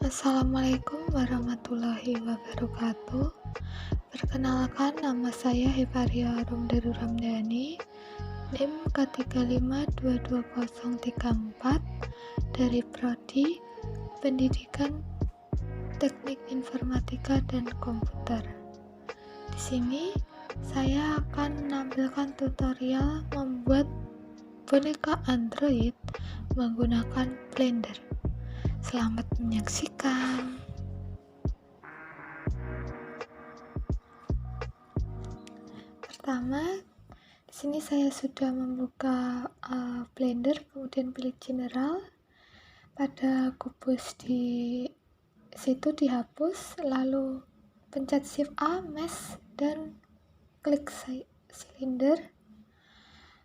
Assalamualaikum warahmatullahi wabarakatuh. Perkenalkan, nama saya Hevaria Arumdaru Ramdhani, NIM K35222034 dari Prodi Pendidikan Teknik Informatika dan Komputer. Di sini saya akan menampilkan tutorial membuat boneka Android menggunakan Blender. Selamat menyaksikan. Pertama, di sini saya sudah membuka Blender, kemudian pilih General. Pada kubus di situ dihapus, lalu pencet Shift A, Mesh, dan klik silinder.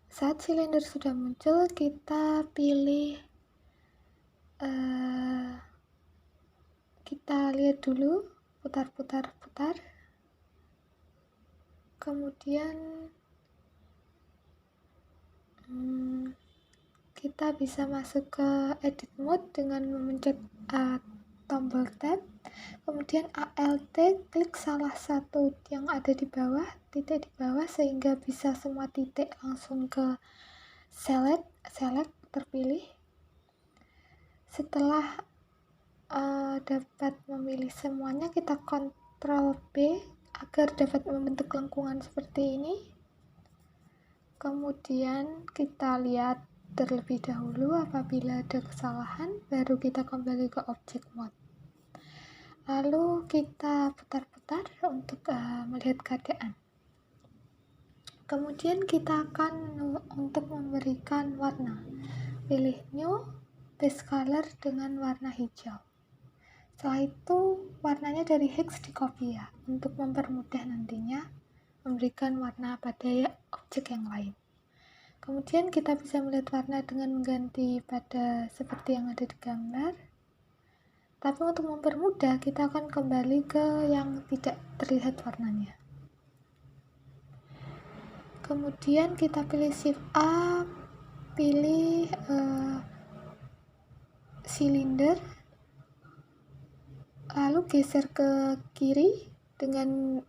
Saat silinder sudah muncul, kita pilih kita lihat dulu, putar, kemudian kita bisa masuk ke edit mode dengan memencet tombol tab, kemudian Alt klik salah satu yang ada di bawah, titik di bawah, sehingga bisa semua titik langsung ke select terpilih. Setelah dapat memilih semuanya, kita Ctrl B agar dapat membentuk lengkungan seperti ini. Kemudian kita lihat terlebih dahulu, apabila ada kesalahan baru kita kembali ke object mode, lalu kita putar-putar untuk melihat keadaan. Kemudian kita akan untuk memberikan warna, pilih new base color dengan warna hijau. Setelah itu warnanya dari hex di copy ya, untuk mempermudah nantinya memberikan warna pada objek yang lain. Kemudian kita bisa melihat warna dengan mengganti pada seperti yang ada di gambar. Tapi untuk mempermudah, kita akan kembali ke yang tidak terlihat warnanya. Kemudian kita pilih Shift A, pilih silinder, lalu geser ke kiri dengan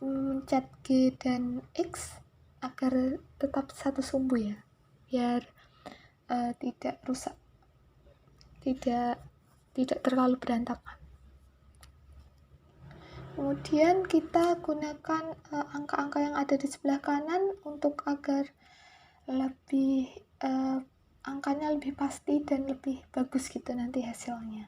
mencet G dan X agar tetap satu sumbu ya, biar tidak rusak, tidak terlalu berantakan. Kemudian kita gunakan angka-angka yang ada di sebelah kanan untuk agar lebih angkanya lebih pasti dan lebih bagus gitu nanti hasilnya.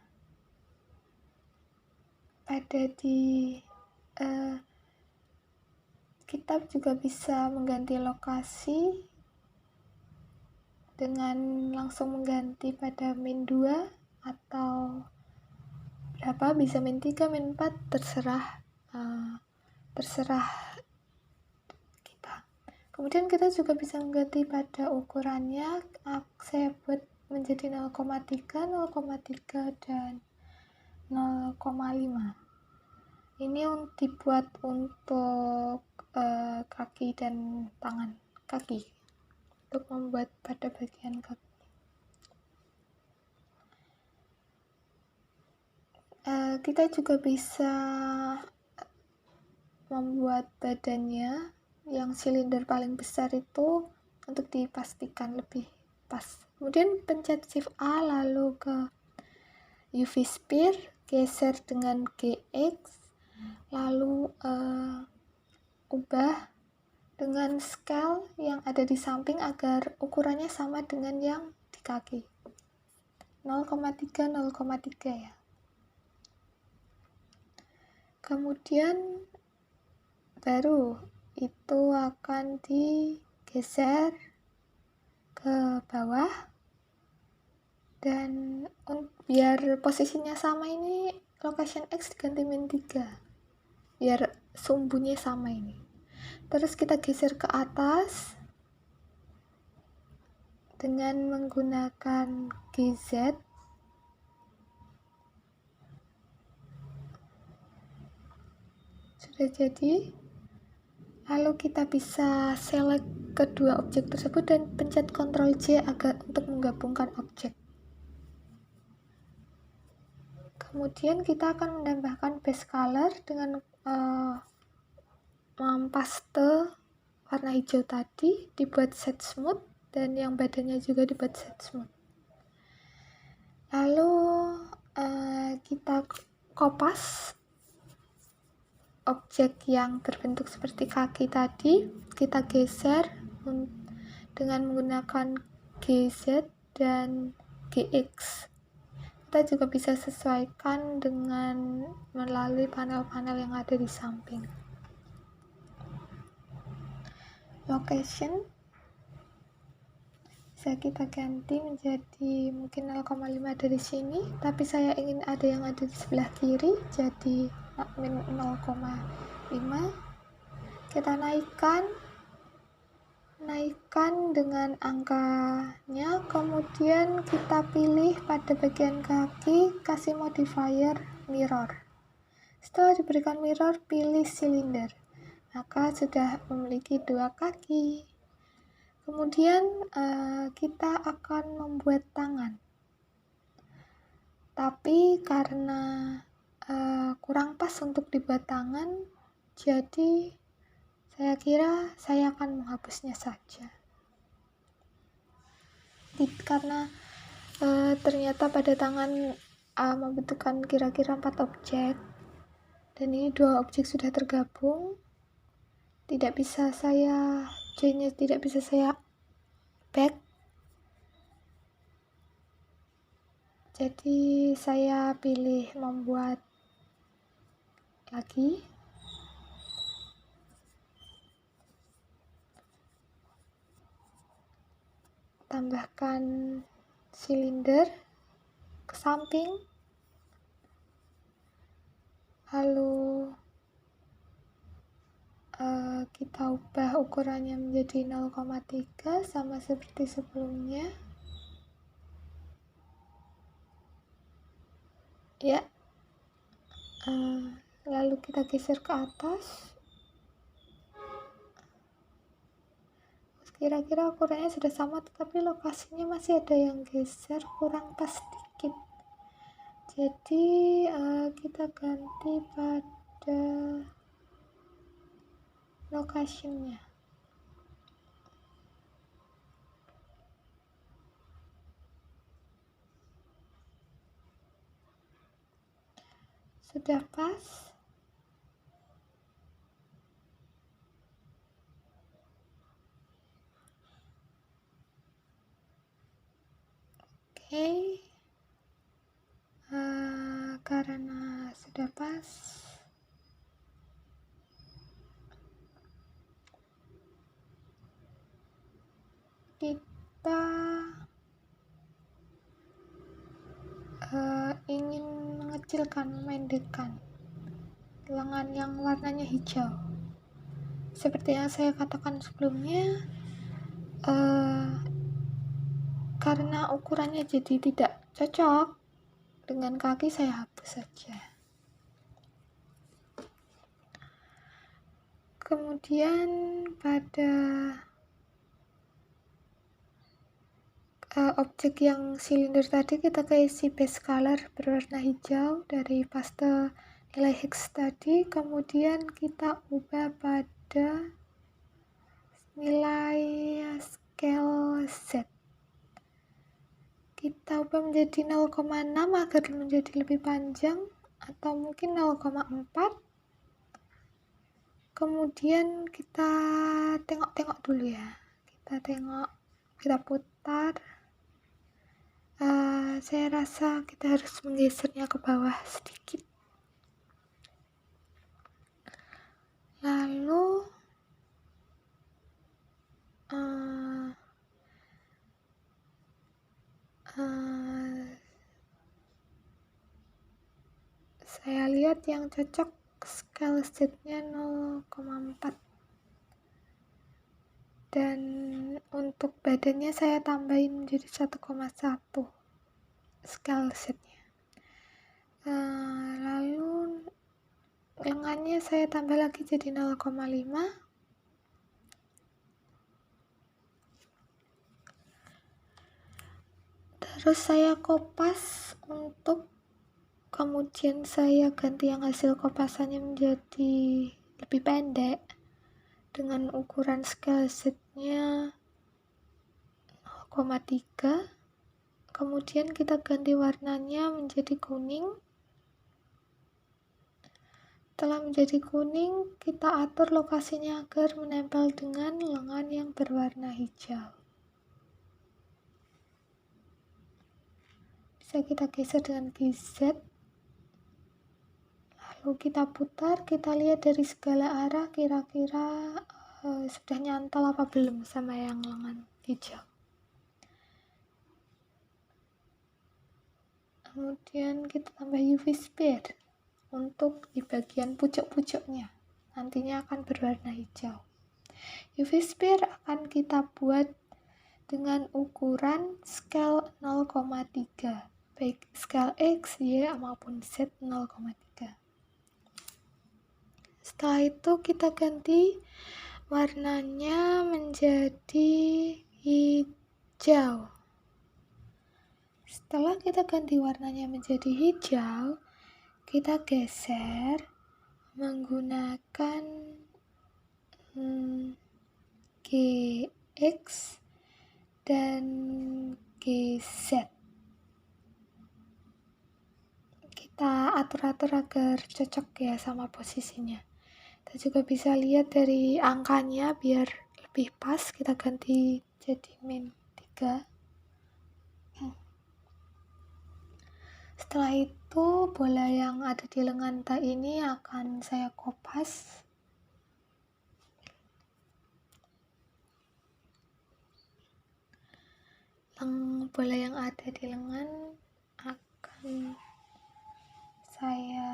Kita juga bisa mengganti lokasi dengan langsung mengganti pada min 2 atau berapa, bisa min 3, min 4, terserah kita. Kemudian kita juga bisa mengganti pada ukurannya. Saya buat menjadi 0,3, 0,3 dan 0,5. Ini dibuat untuk kaki dan tangan kaki, untuk membuat pada bagian kaki. Kita juga bisa membuat badannya yang silinder paling besar itu untuk dipastikan lebih pas. Kemudian pencet Shift A, lalu ke UV Sphere, geser dengan GX, lalu ubah dengan scale yang ada di samping agar ukurannya sama dengan yang di kaki, 0,3, 0,3 ya. Kemudian baru itu akan digeser ke bawah, dan biar posisinya sama ini location X diganti min 3 biar sumbunya sama ini. Terus kita geser ke atas dengan menggunakan GZ. Sudah jadi. Lalu kita bisa select kedua objek tersebut dan pencet Ctrl J agar untuk menggabungkan objek. Kemudian kita akan menambahkan base color dengan mempaste warna hijau tadi, dibuat shade smooth, dan yang badannya juga dibuat shade smooth. Lalu kita kopas objek yang berbentuk seperti kaki tadi, kita geser dengan menggunakan GZ dan GX. Kita juga bisa sesuaikan dengan melalui panel-panel yang ada di samping. Location bisa kita ganti menjadi mungkin 0,5 dari sini, tapi saya ingin ada yang ada di sebelah kiri, jadi min 0,5. Kita naikkan dengan angkanya, kemudian kita pilih pada bagian kaki, kasih modifier mirror. Setelah diberikan mirror, pilih silinder, maka sudah memiliki 2 kaki. Kemudian kita akan membuat tangan, tapi karena kurang pas untuk dibuat tangan, jadi saya kira saya akan menghapusnya saja. Karena ternyata pada tangan membutuhkan kira-kira 4 objek, dan ini 2 objek sudah tergabung, tidak bisa saya joinnya, tidak bisa saya back. Jadi saya pilih membuat lagi. Tambahkan silinder ke samping, lalu kita ubah ukurannya menjadi 0,3 sama seperti sebelumnya. Ya, lalu kita geser ke atas. Kira-kira ukurannya sudah sama, tetapi lokasinya masih ada yang geser, kurang pas sedikit. Jadi kita ganti pada lokasinya. Sudah pas. Oke. Karena sudah pas, kita ingin mengecilkan, memendekkan lengan yang warnanya hijau. Seperti yang saya katakan sebelumnya, karena ukurannya jadi tidak cocok dengan kaki, saya hapus saja. Kemudian pada objek yang silinder tadi kita isi base color berwarna hijau dari paste nilai hex tadi, kemudian kita ubah pada nilai scale Z. Kita ubah menjadi 0,6 agar menjadi lebih panjang, atau mungkin 0,4. Kemudian kita tengok-tengok dulu ya. Kita putar. Saya rasa kita harus menggesernya ke bawah sedikit. Lalu saya lihat yang cocok scale Z-nya 0,4, dan untuk badannya saya tambahin menjadi 1,1 scale Z-nya. Lalu lengannya saya tambah lagi jadi 0,5. Terus saya kopas untuk Kemudian saya ganti yang hasil kopasannya menjadi lebih pendek dengan ukuran scale Z-nya 0,3. Kemudian kita ganti warnanya menjadi kuning. Setelah menjadi kuning, kita atur lokasinya agar menempel dengan lengan yang berwarna hijau. Bisa kita geser dengan GZ. Lalu kita putar, kita lihat dari segala arah kira-kira sudah nyantol apa belum sama yang lengan hijau. Kemudian kita tambah UV Sphere untuk di bagian pucuk-pucuknya, nantinya akan berwarna hijau. UV Sphere akan kita buat dengan ukuran scale 0,3, baik scale X, Y, maupun Z 0,3. Setelah itu kita ganti warnanya menjadi hijau. Setelah kita ganti warnanya menjadi hijau, kita geser menggunakan GX dan GZ. Kita atur-atur agar cocok ya sama posisinya. Kita juga bisa lihat dari angkanya biar lebih pas, kita ganti jadi -3. Setelah itu bola yang ada di lengan tak ini akan saya kopas. Bola yang ada di lengan akan saya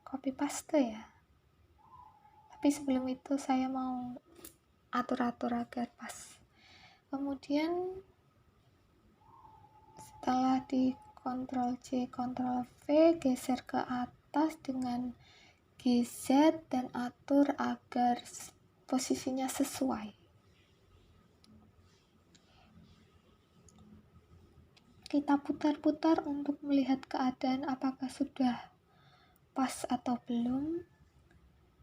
copy paste ya. Tapi sebelum itu saya mau atur-atur agar pas. Kemudian setelah di Ctrl C, Ctrl V, geser ke atas dengan GZ dan atur agar posisinya sesuai. Kita putar-putar untuk melihat keadaan apakah sudah pas atau belum.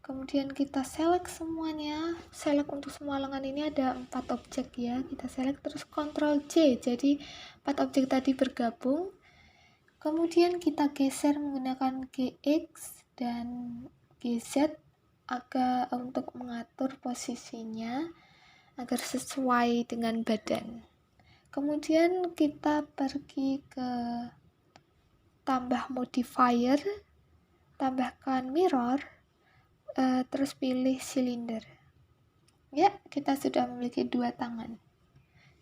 Kemudian kita select semuanya. Select untuk semua lengan ini ada 4 objek ya. Kita select terus Ctrl C. Jadi 4 objek tadi bergabung. Kemudian kita geser menggunakan GX dan GZ agar untuk mengatur posisinya agar sesuai dengan badan. Kemudian kita pergi ke tambah modifier, tambahkan mirror, terus pilih silinder. Ya, kita sudah memiliki 2 tangan.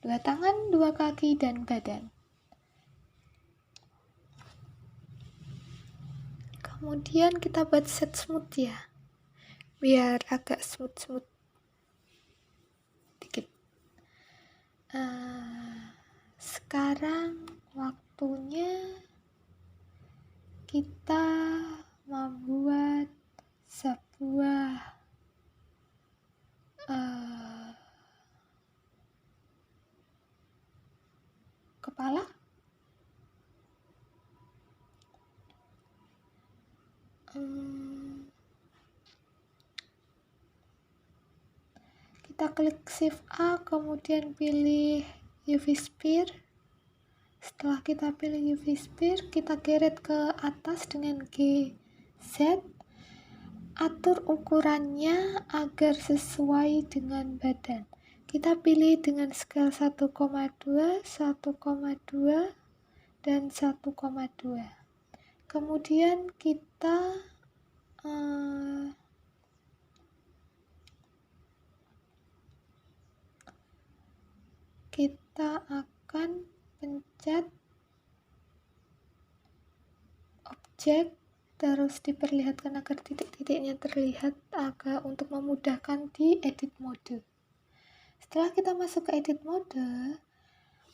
2 tangan, 2 kaki, dan badan. Kemudian kita buat set smooth ya, biar agak smooth dikit. Sekarang waktunya kita membuat sebuah kepala. Kita klik Shift A, kemudian pilih UV Sphere. Setelah kita pilih UV Sphere, kita geret ke atas dengan GZ. Atur ukurannya agar sesuai dengan badan. Kita pilih dengan skala 1,2, 1,2, dan 1,2. Kemudian kita akan pencet objek, terus diperlihatkan agar titik-titiknya terlihat agak untuk memudahkan di edit mode. Setelah kita masuk ke edit mode,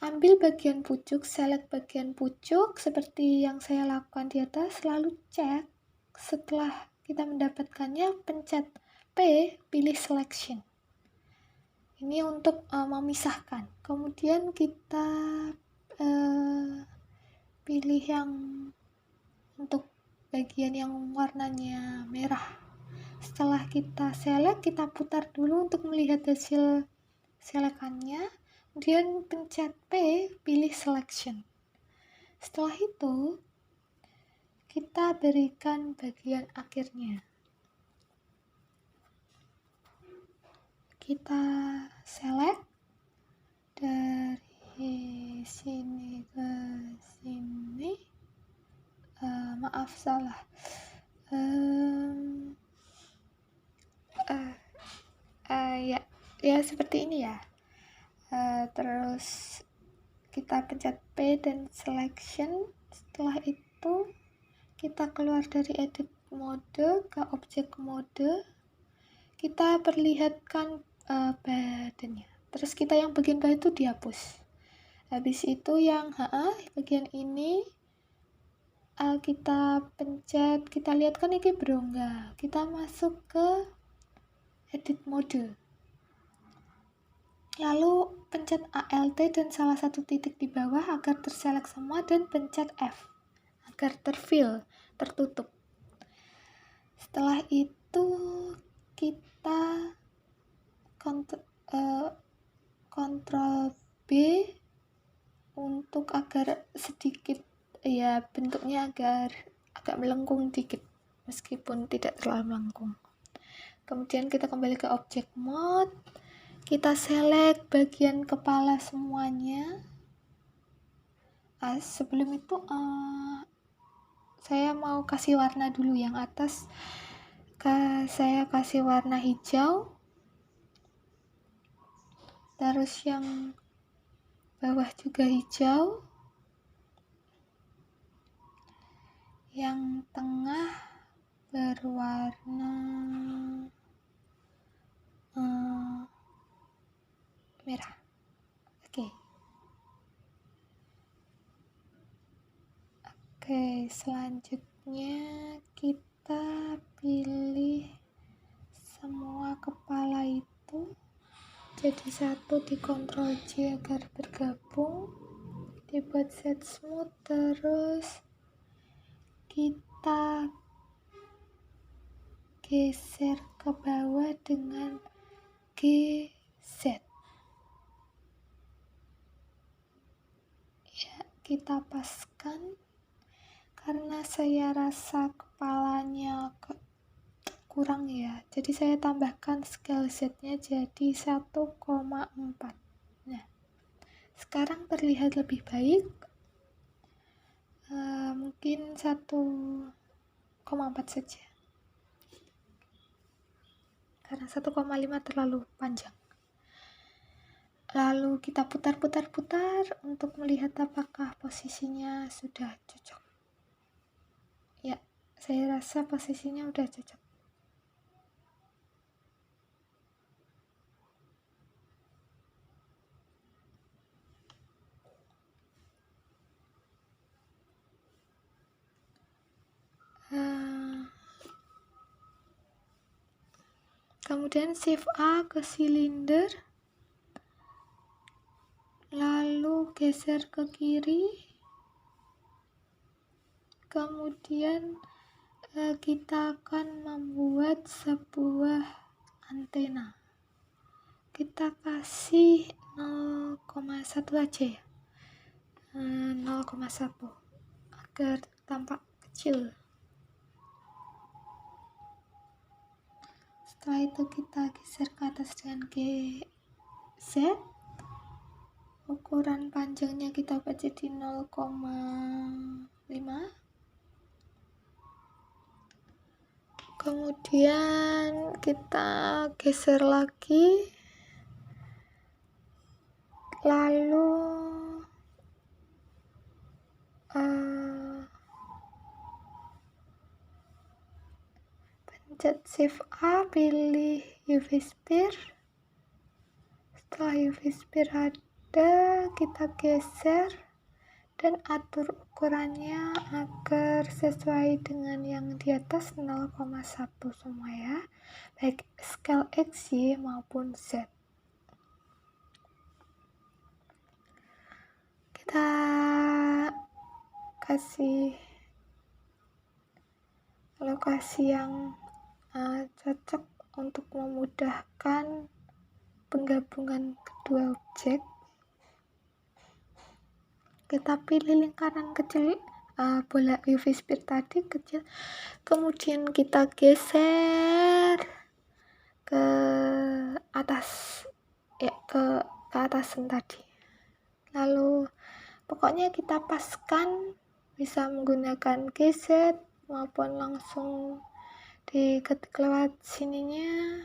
ambil bagian pucuk, select bagian pucuk seperti yang saya lakukan di atas, lalu cek. Setelah kita mendapatkannya, pencet P, pilih selection. Ini untuk memisahkan. Kemudian kita pilih yang untuk bagian yang warnanya merah. Setelah kita select, kita putar dulu untuk melihat hasil selekannya, kemudian pencet P, pilih selection. Setelah itu kita berikan bagian akhirnya. Kita select dari sini ke sini. Maaf salah. Ya seperti ini ya. Terus kita pencet P dan selection. Setelah itu kita keluar dari edit mode ke object mode. Kita perlihatkan badannya. Terus kita yang bagian bawah itu dihapus. Habis itu yang bagian ini kita pencet, kita lihat kan ini berongga. Kita masuk ke edit mode. Lalu pencet Alt dan salah satu titik di bawah agar terselect semua dan pencet F agar terfill, tertutup. Setelah itu kita Ctrl B untuk agar sedikit ya bentuknya agar agak melengkung dikit meskipun tidak terlalu melengkung. Kemudian kita kembali ke object mode. Kita select bagian kepala semuanya. Sebelum itu saya mau kasih warna dulu. Yang atas saya kasih warna hijau, terus yang bawah juga hijau, yang tengah berwarna merah. Oke, selanjutnya kita pilih semua kepala itu jadi satu, di Ctrl J agar bergabung, dibuat set smooth, terus kita geser ke bawah dengan GZ. Ya, kita paskan karena saya rasa kepalanya kurang ya, jadi saya tambahkan scale Z-nya jadi 1,4. Nah, sekarang terlihat lebih baik. Mungkin 1,4 saja karena 1,5 terlalu panjang. Lalu kita putar-putar-putar untuk melihat apakah posisinya sudah cocok. Ya, saya rasa posisinya udah cocok. Kemudian shift A ke silinder, lalu geser ke kiri, kemudian kita akan membuat sebuah antena. Kita kasih 0,1 aja ya, 0,1 agar tampak kecil. Setelah itu kita geser ke atas dengan GZ. Ukuran panjangnya kita buat jadi 0,5. Kemudian kita geser lagi, lalu pencet shift A, pilih UV sphere. Setelah UV sphere ada, kita geser dan atur ukurannya agar sesuai dengan yang di atas, 0,1 semua ya, baik scale X, Y maupun Z. Kita kasih lokasi yang cocok untuk memudahkan penggabungan kedua objek. Kita pilih lingkaran kecil, bola UV sphere tadi kecil, kemudian kita geser ke atas, ke atasan tadi. Lalu pokoknya kita paskan, bisa menggunakan geset maupun langsung diketik lewat sininya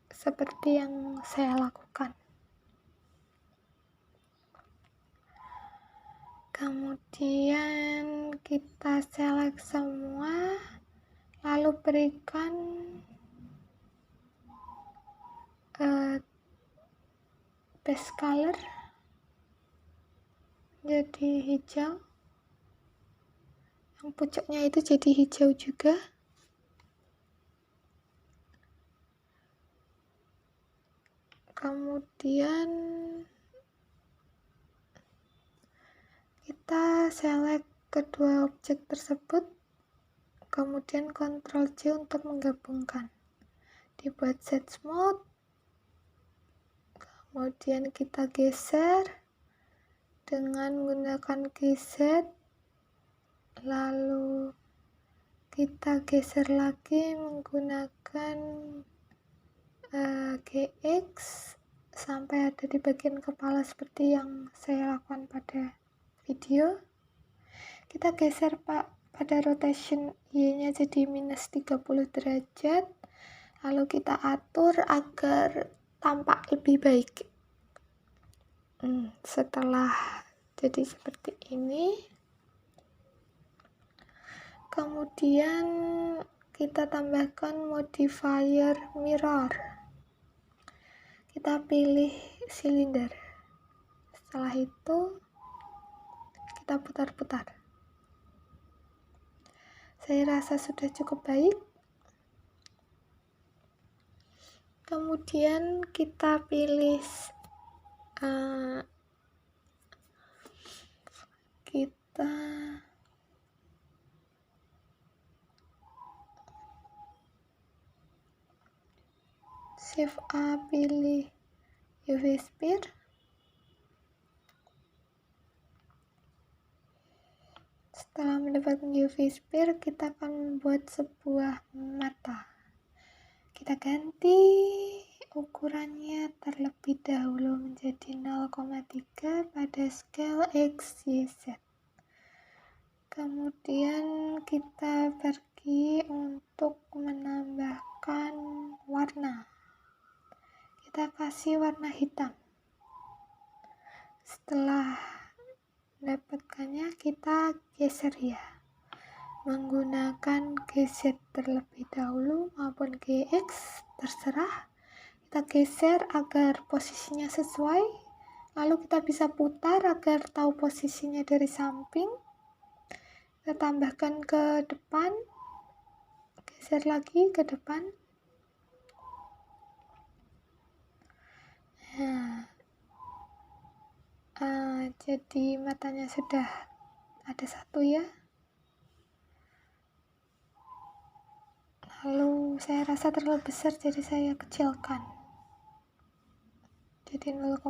seperti yang saya lakukan. Kemudian kita select semua, lalu berikan base color jadi hijau, yang pucuknya itu jadi hijau juga. Kemudian kita select kedua objek tersebut, kemudian Ctrl J untuk menggabungkan. Dibuat Search Mode, kemudian kita geser dengan menggunakan keyset, lalu kita geser lagi menggunakan GX sampai ada di bagian kepala seperti yang saya lakukan pada video. Kita geser pada rotation Y nya jadi minus 30 derajat, lalu kita atur agar tampak lebih baik. Setelah jadi seperti ini, kemudian kita tambahkan modifier mirror. Kita pilih silinder, setelah itu kita putar-putar. Saya rasa sudah cukup baik. Kemudian kita pilih kita Shift A, pilih UV sphere. Setelah mendapatkan UV sphere, kita akan membuat sebuah mata. Kita ganti ukurannya terlebih dahulu menjadi 0,3 pada scale X, Y, Z. Kemudian kita pergi untuk menambahkan warna. Kita kasih warna hitam. Setelah mendapatkannya, kita geser ya, menggunakan GZ terlebih dahulu maupun GX, terserah. Kita geser agar posisinya sesuai, lalu kita bisa putar agar tahu posisinya dari samping. Kita tambahkan ke depan, geser lagi ke depan. Jadi matanya sudah ada satu ya. Lalu saya rasa terlalu besar, jadi saya kecilkan jadi 0,2.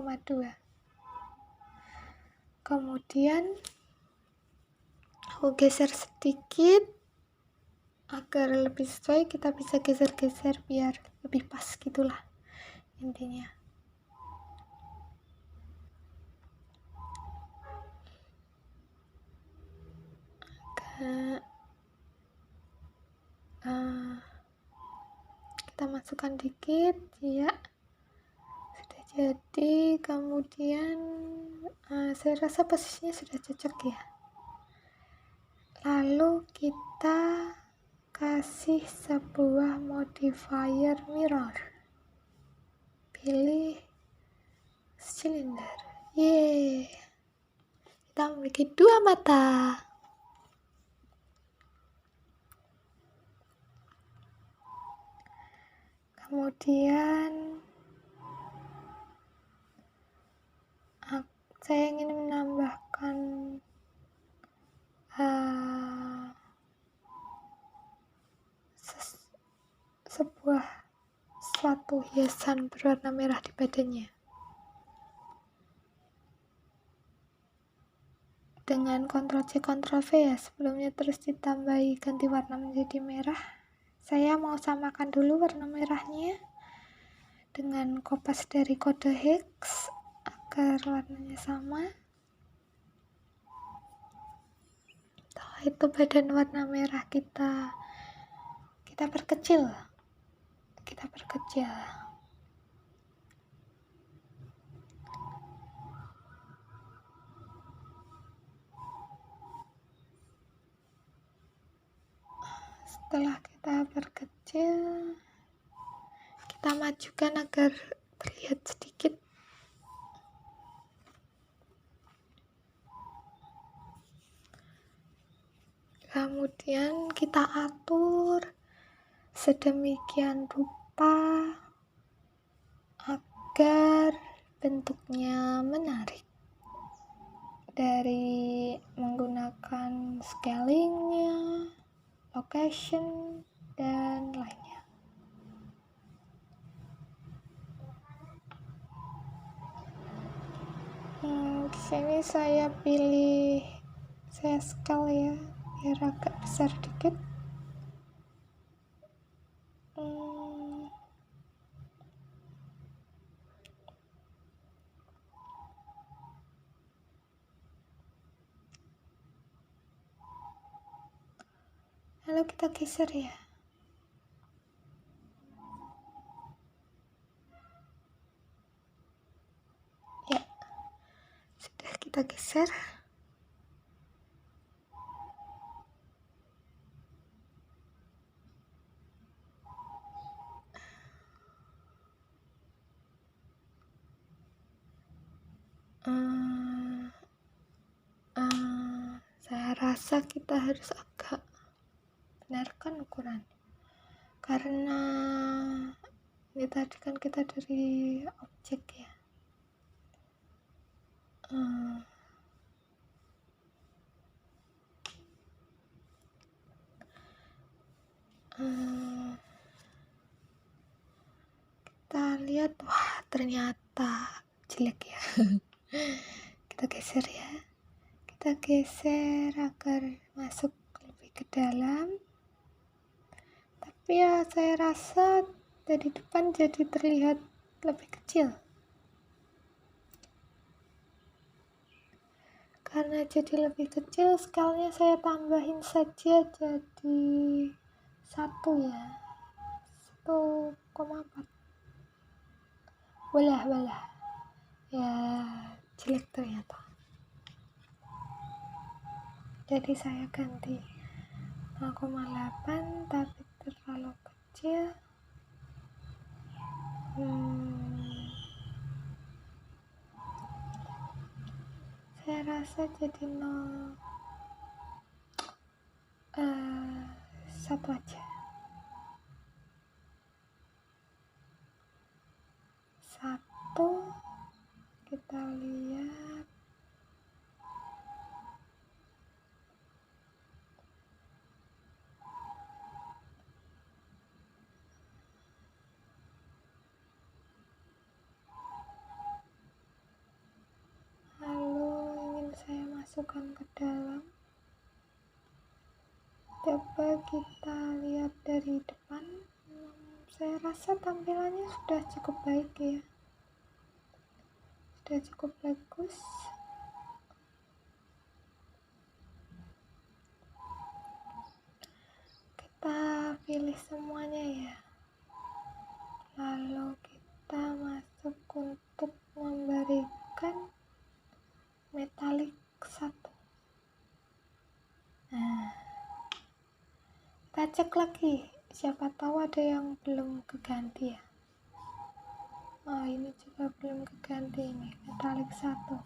Kemudian aku geser sedikit agar lebih sesuai. Kita bisa geser-geser biar lebih pas gitulah intinya. Kita masukkan dikit ya, sudah jadi. Kemudian saya rasa posisinya sudah cocok ya. Lalu kita kasih sebuah modifier mirror, pilih silinder. Yeay, kita memiliki dua mata. Kemudian saya ingin menambahkan satu hiasan berwarna merah di badannya. Dengan Ctrl C Ctrl V ya, sebelumnya terus ditambahi ganti warna menjadi merah. Saya mau samakan dulu warna merahnya dengan kopas dari kode hex agar warnanya sama. Setelah itu badan warna merah kita perkecil. Setelah kita perkecil, kita majukan agar terlihat sedikit. Kemudian kita atur sedemikian rupa agar bentuknya menarik. Dari menggunakan scalingnya, location, dan lainnya. Di sini saya scale ya, biar agak besar dikit. Lalu kita geser ya. Ya, sudah kita geser. Saya rasa kita harus agak benarkan ukuran, karena ini tadi kan kita dari objek ya. Kita lihat, wah ternyata jelek ya. Kita geser ya. Kita geser agar masuk lebih ke dalam. Tapi ya saya rasa dari depan jadi terlihat lebih kecil. Karena jadi lebih kecil, scale-nya saya tambahin saja jadi 1 ya. 1,4. Boleh. Ya, jelek ternyata. Jadi saya ganti 0,8 tapi terlalu kecil. Saya rasa jadi 1 aja. 1, kita lihat. Saya masukkan ke dalam. Coba kita lihat dari depan. Saya rasa tampilannya sudah cukup baik ya. Sudah cukup bagus. Kita pilih semuanya ya. Lalu kita masuk untuk memberikan metalik 1. Kita cek lagi, siapa tahu ada yang belum keganti ya. Ini juga belum keganti ini, metalik 1.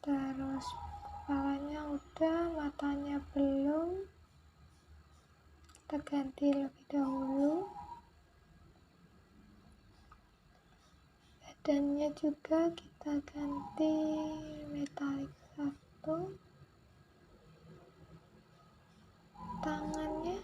Terus kepalanya udah, matanya belum. Kita ganti lebih dahulu. Badannya juga kita ganti metalik 1. Tangannya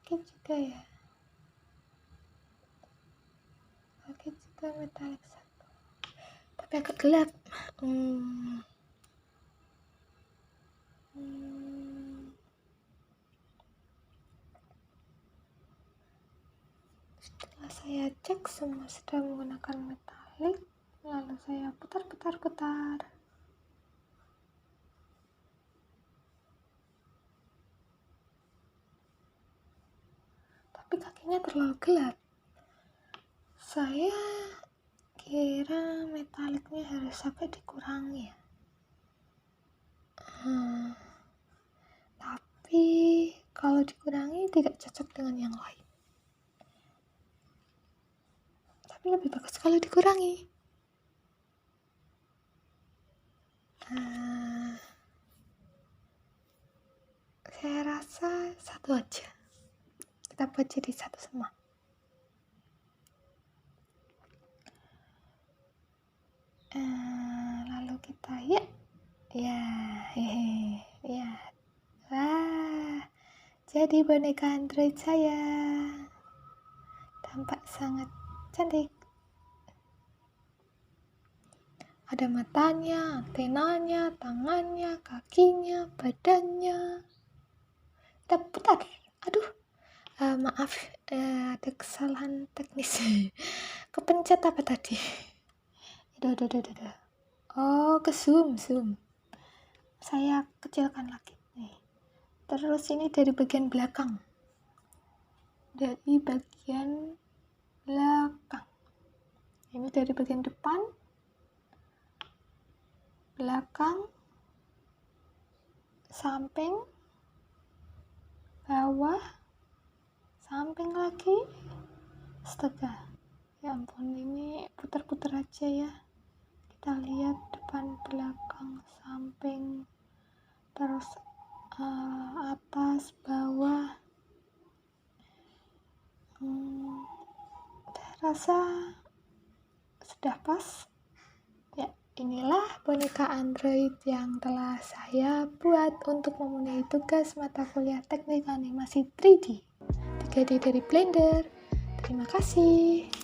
pakai juga ya, pakai juga metalik 1, tapi agak gelap. Setelah saya cek semua sudah menggunakan metalik, lalu saya putar. Tapi kakinya terlalu gelap. Saya kira metaliknya harus sampai dikurangi ya. Tapi kalau dikurangi tidak cocok dengan yang lain. Tapi lebih bagus kalau dikurangi. Saya rasa 1 aja. Kita buat jadi 1 semua. Lalu kita ya. Wah, jadi boneka Android saya. Tampak sangat cantik. Ada matanya, antenanya, tangannya, kakinya, badannya. Kita putar. Aduh, maaf, ada kesalahan teknis. Kepencet apa tadi? Udah. Oh, ke zoom. Saya kecilkan lagi. Nih. Terus ini dari bagian belakang. Ini dari bagian depan, belakang, samping, bawah, samping lagi. Astaga. Ya ampun, ini putar-putar aja ya. Kita lihat depan, belakang, samping, terus atas, bawah. Saya rasa sudah pas. Ya, inilah boneka Android yang telah saya buat untuk memenuhi tugas mata kuliah teknik animasi 3D 3D dari Blender. Terima kasih.